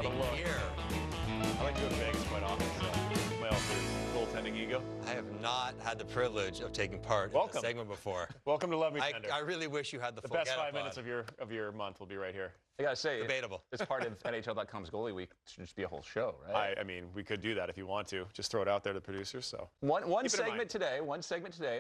sitting here. I like to go to Vegas quite often, so my goaltending ego. I have not had the privilege of taking part in this segment before. Welcome to Love Me Tender. I really wish you had the full best 5 minutes of your month will be right here. I gotta say, debatable. It's part of NHL.com's goalie week. It should just be a whole show, right? I mean, we could do that if you want to. Just throw it out there to the producers. So one segment today, and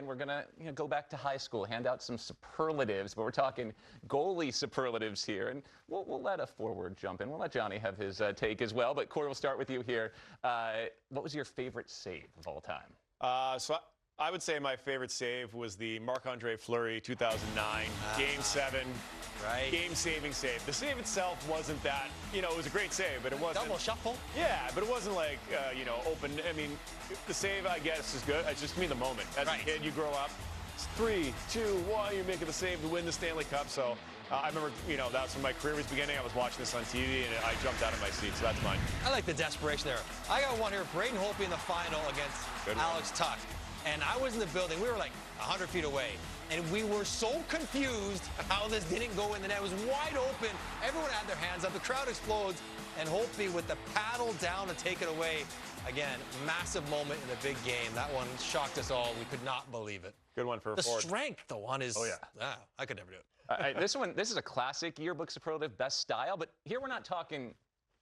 we're gonna go back to high school, hand out some superlatives, but we're talking goalie superlatives here, and we'll let a forward jump in. We'll let Johnny have his take as well. But Corey, we'll start with you here. What was your favorite save of all time? So I would say my favorite save was the Marc-Andre Fleury 2009 Game 7. Right. Game-saving save. The save itself wasn't that, it was a great save, but it wasn't. Double shuffle? Yeah, but it wasn't like, open. I mean, the save, I guess, is good. It's just me the moment. As a kid, you grow up. It's 3, 2, 1, you're making the save to win the Stanley Cup. So I remember, that's when my career was beginning. I was watching this on TV, and I jumped out of my seat, so that's mine. I like the desperation there. I got one here. Braden Holtby in the final against Alex Tuch. And I was in the building. We were like 100 feet away. And we were so confused how this didn't go in the net. It was wide open. Everyone had their hands up. The crowd explodes. And Holtby with the paddle down to take it away. Again, massive moment in a big game. That one shocked us all. We could not believe it. Good one for a The forward. strength, though, on his... Oh, yeah. I could never do it. This is a classic yearbook superlative, best style. But here we're not talking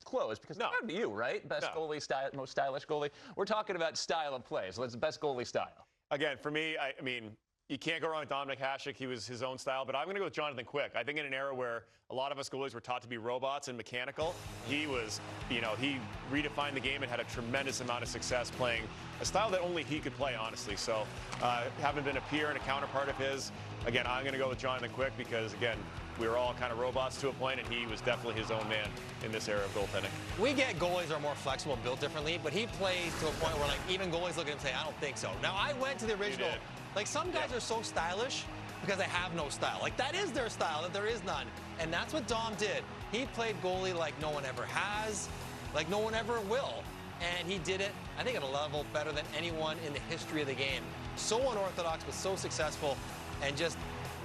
close, because that would be you, right? Best goalie style, most stylish goalie. We're talking about style of play. So it's best goalie style. Again, for me, I mean, you can't go wrong with Dominik Hasek. He was his own style. But I'm going to go with Jonathan Quick. I think in an era where a lot of us goalies were taught to be robots and mechanical, he was, he redefined the game and had a tremendous amount of success playing a style that only he could play, honestly. So having been a peer and a counterpart of his, again, I'm going to go with Jonathan Quick because, again, we were all kind of robots to a point, and he was definitely his own man in this era of goaltending. We get goalies are more flexible and built differently, but he plays to a point where, like, even goalies look at him and say, I don't think so. Now, I went to the original. Like, some guys are so stylish because they have no style. Like, that is their style, that there is none. And that's what Dom did. He played goalie like no one ever has, like no one ever will. And he did it, I think, at a level better than anyone in the history of the game. So unorthodox, but so successful, and just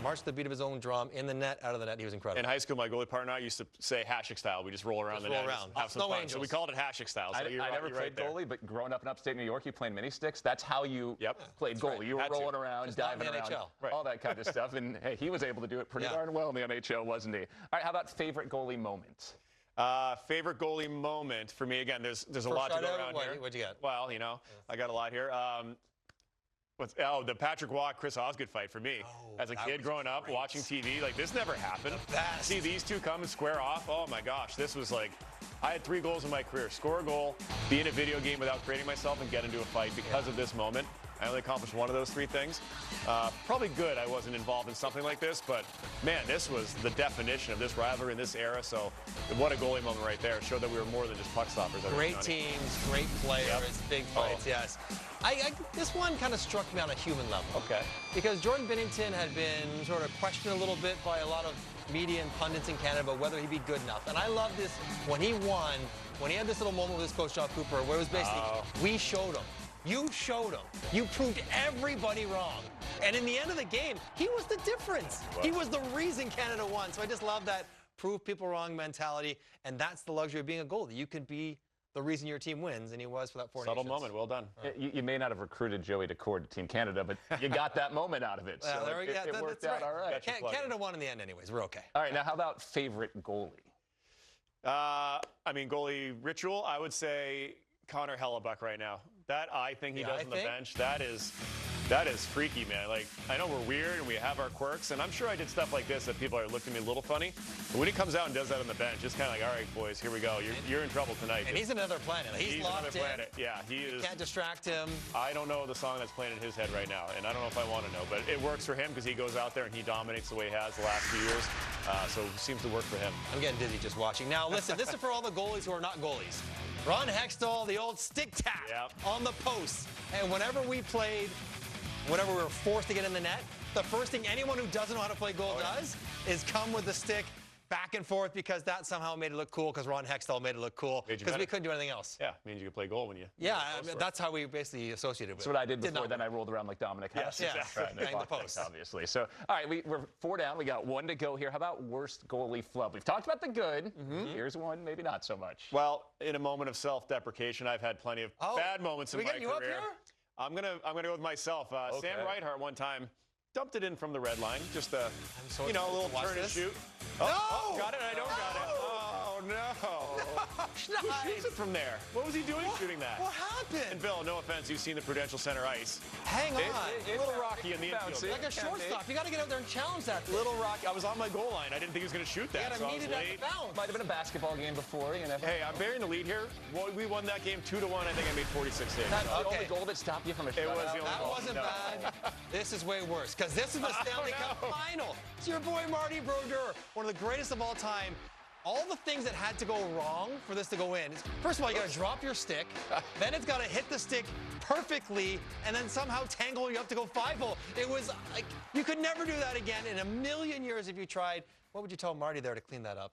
marched to the beat of his own drum, in the net, out of the net. He was incredible. In high school, my goalie partner and I used to say Hasek style. We just roll around the net. Have some fun. So we called it Hasek style. So I never played goalie, but growing up in upstate New York, you played mini sticks. That's how you played goalie. Right. You were rolling around, just diving around, all that kind of stuff. And hey, he was able to do it pretty darn well in the NHL, wasn't he? All right, how about favorite goalie moment? Favorite goalie moment for me, again, there's a lot to go around here. What'd you got? Well, I got a lot here. The Patrick Waugh, Chris Osgood fight for me. As a kid growing up, watching TV, like, this never happened. See these two come and square off. Oh, my gosh. This was like, I had 3 goals in my career. Score a goal, be in a video game without creating myself, and get into a fight because of this moment. I only accomplished one of those 3 things. Probably good I wasn't involved in something like this, but, man, this was the definition of this rivalry in this era. So what a goalie moment right there. It showed that we were more than just puck stoppers. Great teams, great players, big fights, yes. This one kind of struck me on a human level. Okay. Because Jordan Binnington had been sort of questioned a little bit by a lot of media and pundits in Canada about whether he'd be good enough. And I love this, when he won, when he had this little moment with his coach, John Cooper, where it was basically, we showed him. You showed him. You proved everybody wrong. And in the end of the game, he was the difference. He was the reason Canada won. So I just love that prove people wrong mentality. And that's the luxury of being a goalie. You can be the reason your team wins, and he was for that 4 Subtle nations. moment. Well done. You may not have recruited Joey Daccord to Team Canada, but you got that moment out of it. So it worked out all right. Canada won in the end anyways. We're okay. All right, now how about favorite goalie? Goalie ritual, I would say Connor Hellebuck right now. That I think he does on the bench, that is freaky, man. Like, I know we're weird and we have our quirks, and I'm sure I did stuff like this that people are looking at me a little funny. But when he comes out and does that on the bench, it's kind of like, all right, boys, here we go. You're in trouble tonight. And he's another planet. He's locked another planet. Yeah, he is. You can't distract him. I don't know the song that's playing in his head right now, and I don't know if I want to know, but it works for him because he goes out there and he dominates the way he has the last few years. So it seems to work for him. I'm getting dizzy just watching. Now, listen, this is for all the goalies who are not goalies. Ron Hextall, the old stick tap on the post. And whenever we played, whenever we were forced to get in the net, the first thing anyone who doesn't know how to play goal does is come with the stick back and forth because that somehow made it look cool because Ron Hextall made it look cool because we couldn't do anything else. Yeah, means you could play goal when you. Yeah, I mean, that's how we basically associated with it. That's what I did before. Then I rolled around like Dominic Haas. Yes, bang the post. Obviously. So, all right, we're 4 down. We got 1 to go here. How about worst goalie flub? We've talked about the good. Here's one, maybe not so much. Well, in a moment of self-deprecation, I've had plenty of bad moments in my career. Did we get you up here? I'm gonna go with myself. Sam Reinhart one time dumped it in from the red line. Just a little turn and shoot. Oh, got it. I don't got it. Oh no! Who shoots it from there? What was he doing shooting that? What happened? And Bill, no offense, you've seen the Prudential Center ice. Hang on. It's a little rocky in the infield. Like a shortstop. You got to get out there and challenge that thing. Little rocky. I was on my goal line. I didn't think he was going to shoot that. You got to meet it at the bounce. Might have been a basketball game before. You know. Hey, I'm bearing the lead here. Well, we won that game 2-1. I think I made 46 saves. That's the only goal that stopped you from a shutout. It was the only That goal. wasn't bad. This is way worse because this is the Stanley Cup final. It's your boy Marty Brodeur, one of the greatest of all time. All the things that had to go wrong for this to go in is, first of all, you got to drop your stick, then it's got to hit the stick perfectly, and then somehow tangle you up to go 5-hole. It was like, you could never do that again in a million years if you tried. What would you tell Marty there to clean that up?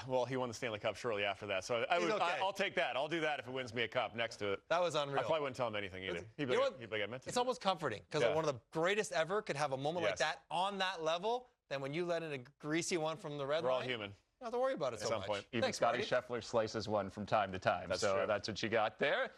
Well, he won the Stanley Cup shortly after that, so I'll take that. I'll do that if it wins me a cup next to it. That was unreal. I probably wouldn't tell him anything either. He'd be like, I meant to. It's almost comforting because one of the greatest ever could have a moment like that on that level. Then when you let in a greasy one from the red line, we're all human. Don't have to worry about it so much. Even Scotty Scheffler slices one from time to time. That's true. That's what you got there.